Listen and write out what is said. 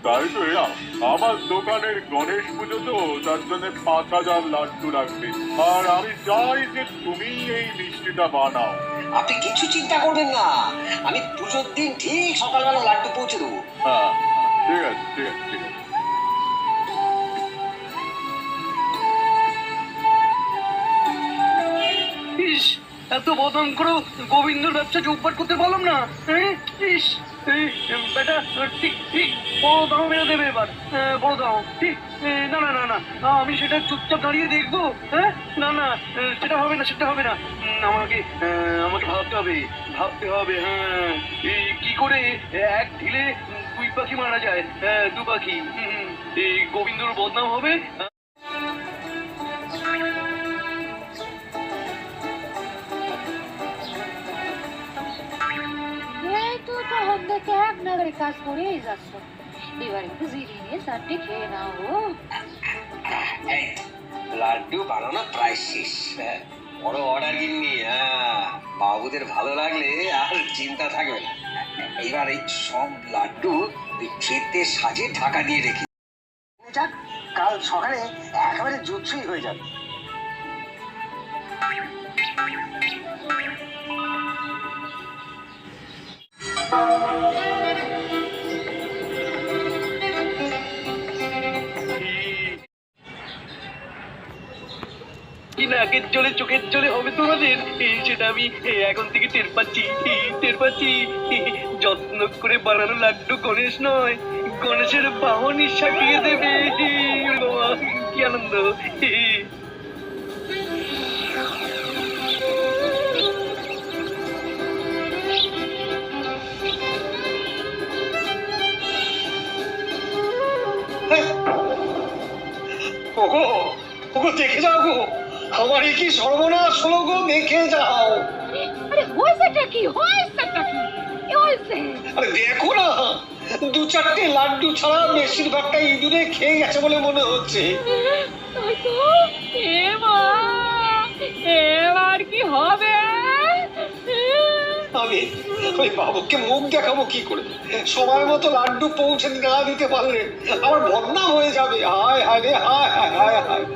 তাই তো এলাম। আমার দোকানের গণেশ পুজো তো, তার জন্য 5,000 লাড্ডু লাগবে। আর আমি চাই যে তুমি এই মিষ্টিটা বানাও। আপনি কিছু চিন্তা করবেন না, আমি পুজোর দিন ঠিক সকালবেলা লাড্ডু পৌঁছে দেবো। হ্যাঁ, ঠিক আছে, ঠিক আছে, ঠিক আছে। ইস, এত বদনাম করো গোবিন্দর ব্যবসা চৌপাট করতে পারলাম না। ইস, বেটা ঠিক ঠিক বড় দাও মেরে দেবে এবার। বড় দাও ঠিক। না না না না, আমি সেটা চুপচাপ দাঁড়িয়ে দেখবো। হ্যাঁ, না না, সেটা হবে না, সেটা হবে না। আমাকে আমাকে ভাবতে হবে, ভাবতে হবে। হ্যাঁ, কি করে এক ঢিলে দুই পাখি মারা যায়। দু পাখি। এই গোবিন্দর বদনাম হবে। এই তো তখন থেকে এক নাগারে কাজ করেই যাচ্ছ, এবার একটু জিরিয়ে নিয়ে চারটে খেয়ে নাও গো। এই তো, লাড্ডু বানানো প্রায় শেষ। হ্যাঁ, বড় অর্ডার কিননি। হ্যাঁ, বাবুদের ভালো লাগলে আর চিন্তা থাকবে না। এইবার এই সব লাড্ডু ওই ট্রেতে সাজিয়ে ঢাকা দিয়ে রেখে যাক, কাল সকালে একেবারে জুৎসই হয়ে যাবে। কি নাকের জলে চোখের জলে হবে তোমাদের, সেটা আমি এখন থেকে টের পাচ্ছি, টের পাচ্ছি। যত্ন করে বানানো লাড্ডু গণেশ নয়, গণেশের বাহনই সাজিয়ে দেবে। বাবা, কি আনন্দ। ওগো, ওগো দেখে যাও গো, আমার কি সর্বনাশ হলো গো, দেখে যাও। আরে হয়েছেটা কি, হয়েছেটা কি হয়েছে? আরে দেখো না, দু চারটে লাড্ডু ছাড়া বেশিরভাগটা ইঁদুরে খেয়ে গেছে বলে মনে হচ্ছে। তাই তো, এ মা, এবার কি হবে? আমি ওই বাবুকে মুখ দেখাবো কি করে? সময় মতো লাড্ডু পৌঁছে না দিতে পারলে আমার বদনাম হয়ে যাবে। হায় হায় রে, হায় হায় হায় হায়।